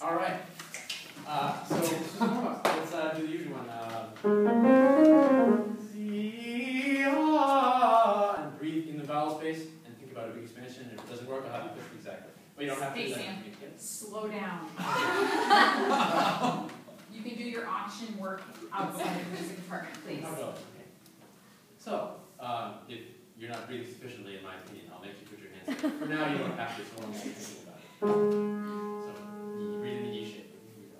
All right. So let's do the usual one. And breathe in the vowel space and think about a big expansion. If it doesn't work, I'll have you push it exactly. But you don't have to do that. Sam, slow down. You can do your auction work outside of the music department, please. Okay. So, if you're not breathing sufficiently, in my opinion, I'll make you put your hands down. For now, you don't have to, so long as you're thinking about it. So, you breathe in the E shape. Here we go.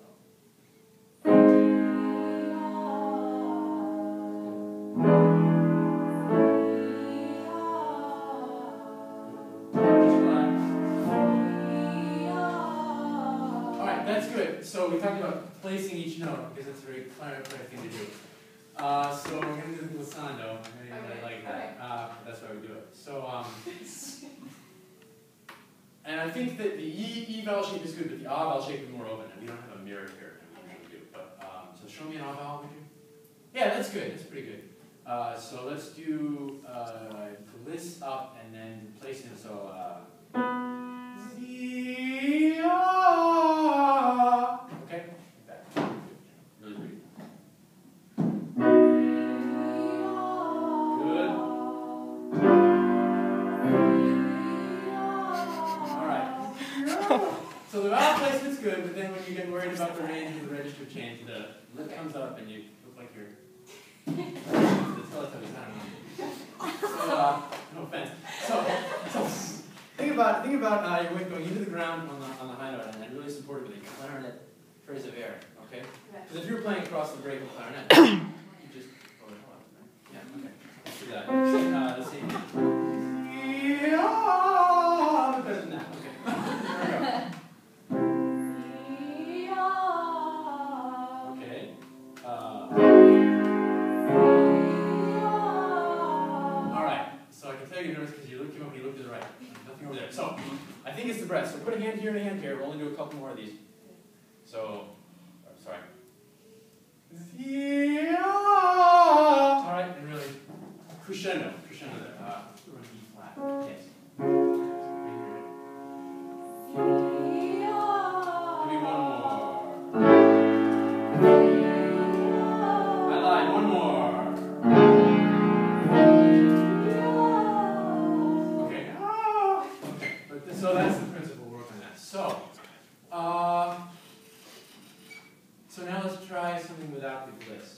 Alright, that's good. So we talked about placing each note, because it's a very clear thing to do. So we're going to do the glissando. I really like that. That's why we do it. So, and I think that the E vowel shape is good, but the A vowel shape is more open, and we don't have a mirror here. Do. But, so show me an A vowel, would you? Yeah, that's good. That's pretty good. So let's do gliss up and then place it. So, okay? Like that. Really pretty. So the vowel placement's good, but then when you get worried about the range of the register change, the lip comes up and you look like you're... That's Teletubbies, I don't know. So, no offense. So think about your weight going into the ground on the high note and then really support it with a clarinet phrase of air, okay? Because if you're playing across the break with clarinet, you just... Oh, yeah, okay. Let's do that. Let's see. But better than that, okay. You look to the right. Nothing over there. So, I think it's the breath. So put a hand here and a hand here. We'll only do a couple more of these. So, sorry. Alright, and really crescendo. Crescendo there. We're going to E flat. Yes. Give me one more. I lied. One more. So that's the principle. We'll work on that. So now let's try something without the gliss.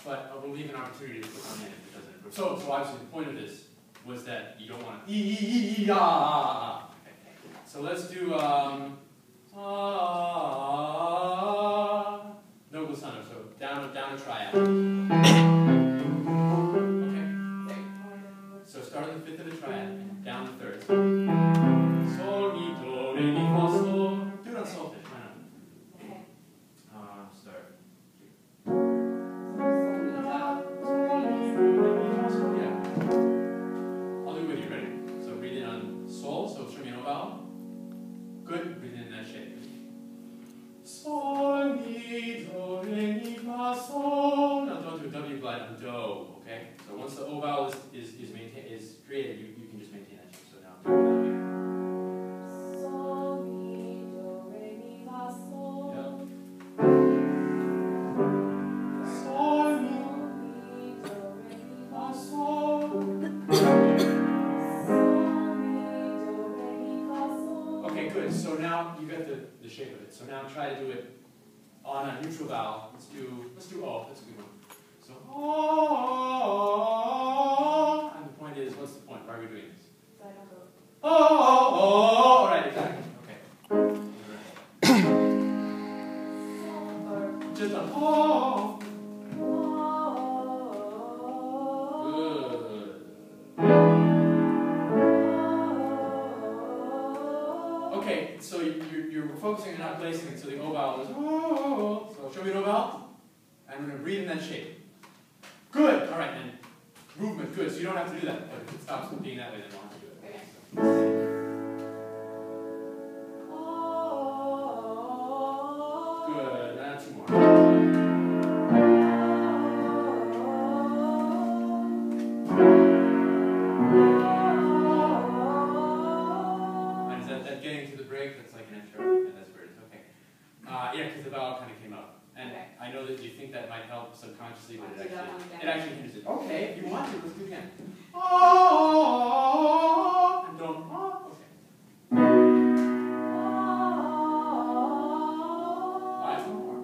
But we'll leave an opportunity to put on in if it doesn't improve. So obviously the point of this was that you don't want to Okay. So let's do no glissando. So down a triad. So start on the fifth of the triad, and down the third. Sol, mi, do, re, mi, fa, sol. Do it on solfege, why not? Okay. Start. Yeah. I'll do it with you, ready? So breathe in on sol, so show me an O vowel. Good, breathe in that shape. Sol, mi, do, re, mi, fa, sol. Now don't do a W glide on do, okay? So once the O vowel is created, you can just maintain that shape. So now do it that way. Sol, mi, do, re, mi, fa, sol. Yep. Sol, mi, do, re, mi, fa, sol. Okay, good. So now you got the shape of it. So now try to do it on a neutral vowel. Let's do O. That's a good one. So O. And the point is, what's the point? Why are we doing this? Oh, right, exactly. Okay. Just a oh. Good. Okay, so you're focusing on not placing it, so the O vowel is oh. So show me an O vowel. And we're going to breathe in that shape. Good. All right, and movement. Good. So you don't have to do that. But if it stops from being that way, then we'll have to do it. Okay. Good. Now two more. And is that the break, that's like an extra, and that's where it is. Okay. Yeah, because the vowel kind of came up. And Okay. I know that you think that might help subconsciously, but I'll do that one again. it actually hinders it. Okay, if you want to, let's do it again. Oh, and don't. Oh, okay. Alright, one more.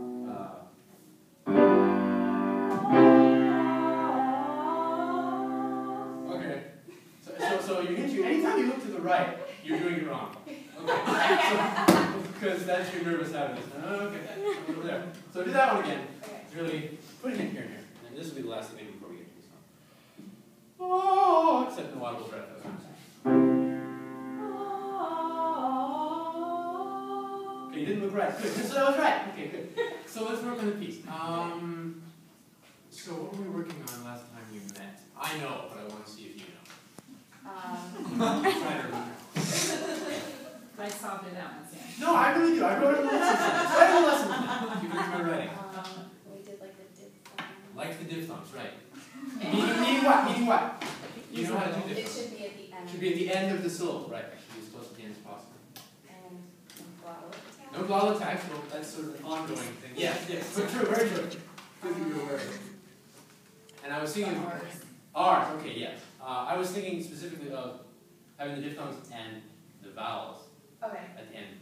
Okay. So you hit you. Anytime you look to the right, you're doing it wrong. Okay. Because that's your nervous habit. Okay. Over there. So do that one again. Okay. It's really put it in here and here. And this will be the last thing maybe before we get to this song. Oh, except in the audible breath. That's what I'm saying. Okay, you didn't look right. Good. So that was right. Okay, good. So let's work on the piece. So what were we working on last time we met? I know, but I want to see if you know. I'm trying to remember. I saw through that one, Sam. No, I really do. I wrote a lesson. I wrote a lesson. You look at my writing. We did like the diphthong. Like the diphthongs, right? Meaning what? Meaning what? You know how to do It diphthongs. should be at the end. Should be at the end of the syllable, right? It should be as close to the end as possible. And glottal attack. No glottal attacks, well, that's sort of an ongoing thing. Yes, yes. But true, very true. Good that you're aware of it. And I was thinking of R's, okay, yes. I was thinking specifically of having the diphthongs and the vowels Okay. at the end.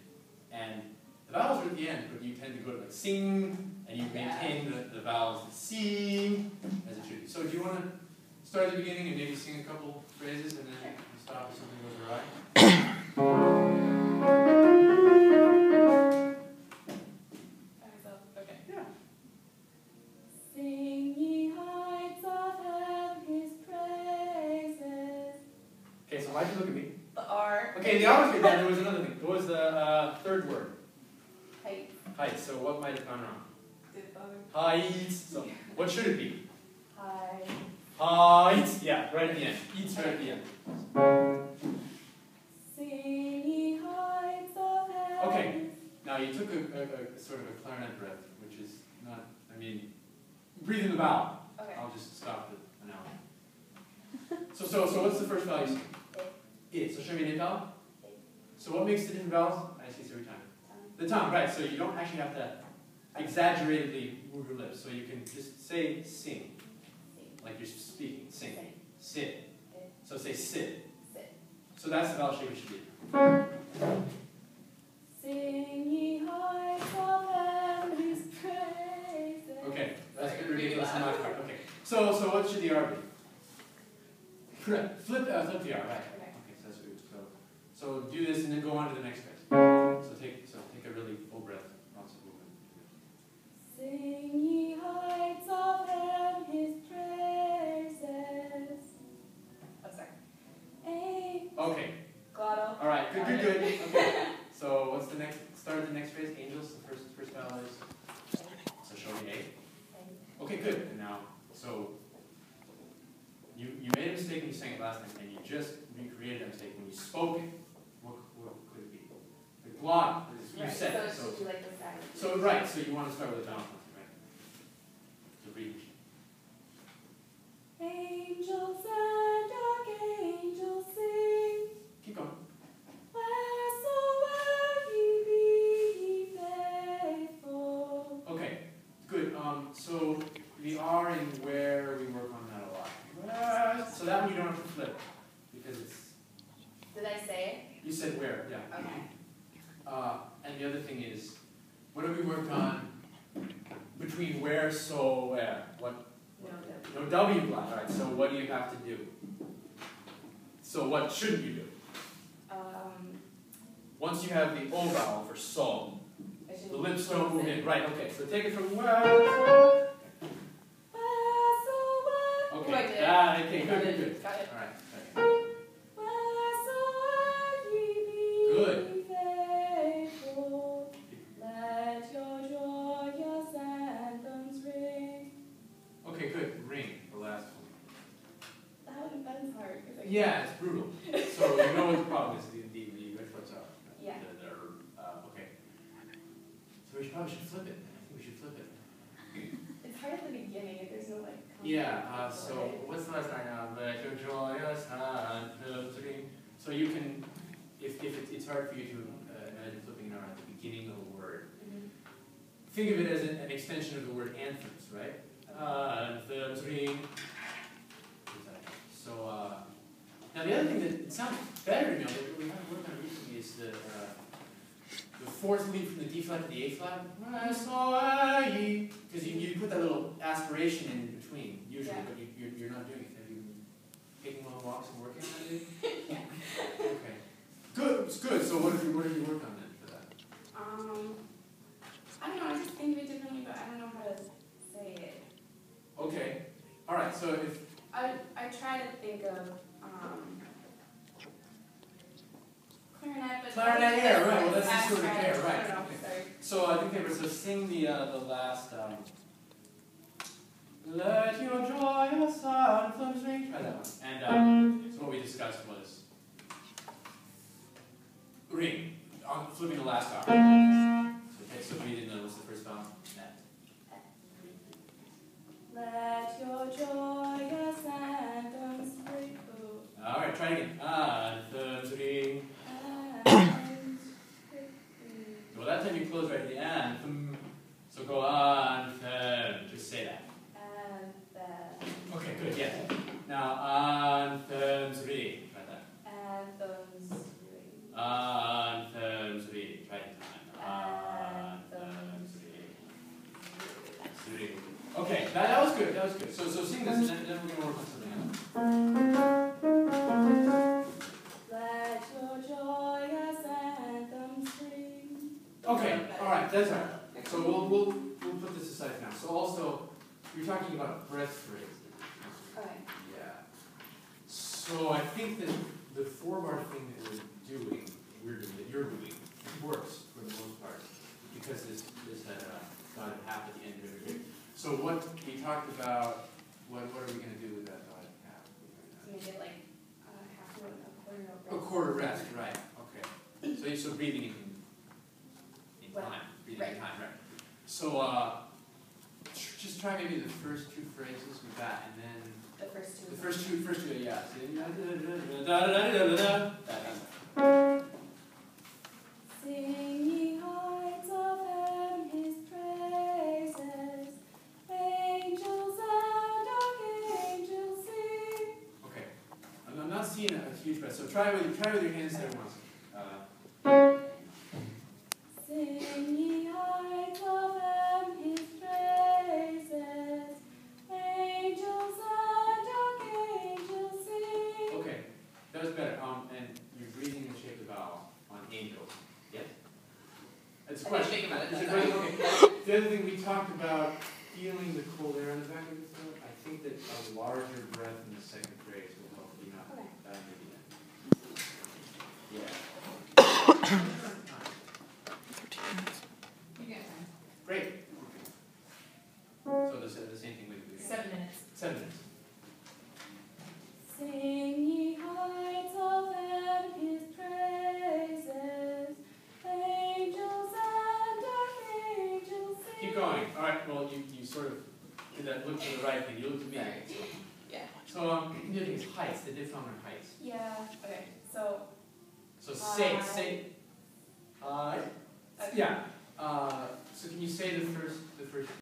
And the vowels are at the end, but you tend to go to like sing, and you maintain the vowels sing as it should be. So do you want to start at the beginning and maybe sing a couple phrases and then you stop if something goes awry? Okay. Yeah. Sing ye heights of heaven his praises. Okay, so why'd you look at me? The R. Okay, the R was good. There was another thing. What was the third word? Height. Heights. So what might have gone wrong? Diphthong. Heights. So what should it be? High. Heights. Yeah, right at the end. Eats right at the end. Sing ye heights of heaven. Okay. Now you took a sort of a clarinet breath, which is not. I mean, breathe in the vowel. Okay. I'll just stop the analogy. So what's the first vowel you say? It. So show me an it vowel. So what makes the different vowels? I see this every time. The tongue, right. So you don't actually have to exaggeratedly move your lips. So you can just say sing. Like you're speaking. Sing. Sit. So say sit. Sit. So that's the vowel shape it should be. Sing ye heights of heaven his praises. Okay. That's a bit ridiculous on my part. Okay. So what should the R be? Correct. Flip the R, right. Okay, so that's good. So do this and then go on to the next phrase. So take a really full breath, lots of movement. Sing ye heights of heaven his praises. Oh, sorry. Okay. Glottal. All right. Good. Okay. So what's the next? Start the next phrase. Angels. The first vowel is. So show me A. Okay. Good. And now, so you made a mistake when you sang it last time, and you just recreated a mistake when you spoke it. What could it be? The glottal. You Right, said so it. it should be like the side. So right. So you want to start with a vowel consonant, right? So breathe. Angels and archangels sing. Keep going. Wheresoever ye be faithful. Okay, good. So we are in where we work on that a lot. So that one you don't have to flip because it's. Did I say You said where, yeah. it? Okay. And the other thing is, what have we worked on between where, so, where? What? No, No W black. All right. So what do you have to do? So what shouldn't you do? Once you have the O vowel for so, the lips don't move in. Right. Okay. So take it from where. Okay. I did. Okay. Good. Got it. All right. Good. Faithful, let your joyous anthems ring. Okay, good. Ring, the last one. That is hard. Yeah, it's brutal. So you know what the problem is. The red foots are. Yeah. Okay. So we probably should flip it. I think we should flip it. It's hard at the beginning if there's no like. Yeah. So what's the last line now? Let your joyous anthems ring. So you can, if it's hard for you to imagine flipping it around at the beginning of a word. Think of it as an extension of the word anthems, right? Anthems ring. So, now the other thing that it sounds better to me, that we haven't worked on recently, is the fourth lead from the D flat to the A flat. Because you put that little aspiration in between, usually, but you're not doing it. Have you been taking long walks and working on it? Yeah. Okay. Good, it's good. So what have you worked on then for that? I don't know, I just think of it differently, but I don't know how to say it. Okay. All right. So if I try to think of clarinet, but clarinet air, right? Well, that's the sort of air, right? I don't know, Okay. sorry. So I think they were so sing the last. Let your joyous anthems ring. Try that one. And so what we discussed was ring. Flipping the last octave. So okay, so read in what's the first vowel? Net. Let your joyous anthems ring. All right, try it again. Anthems ring. Well, that time you close right at the anthem. So go anthem. Just say that. Okay, good. Yeah. Now anthems ring. Try that. Anthems ring. Anthems ring. Try it time. Anthems ring. Okay, that was good. That was good. So sing this, and then we're gonna work on something else. Let your joyous anthems ring. Okay, all right, that's all right. So we'll put this aside now. So also, you're talking about breath phrases. Okay. Yeah. So I think that the 4-bar thing that you're doing, works for the most part, because this had dotted half at the end of every grade. So what we talked about, what are we going to do with that dotted half? Make it like half note, a A quarter rest, right? Okay. So breathing in time, breathing in time, right? So just try maybe the first 2 phrases with that, and then the first two. the first two, yeah. Sing ye heights of heaven his praises, angels and archangels sing. Okay. I'm not seeing a huge breath, so try with your hands there once. Sing ye heights of heaven his praises, angels and archangels sing. Okay, that was better. And you're breathing in the shape of the vowel on angels. Yes? It's a question. Think about it. It's a question. Okay. The other thing we talked about, feeling the cold air on the back of your throat. I think that a larger breath in the second phrase will help you not die maybe then. Yeah. You get time. Great. So the same thing with 7 minutes. 7 minutes. Sing ye heights of heaven his praises, angels and archangels sing. Keep going. All right. Well, you sort of did that look to the right thing. You look to me. Yeah. So the other thing is heights. The diphthong on heights. Yeah. Okay. So. So say. Yeah. So can you say the first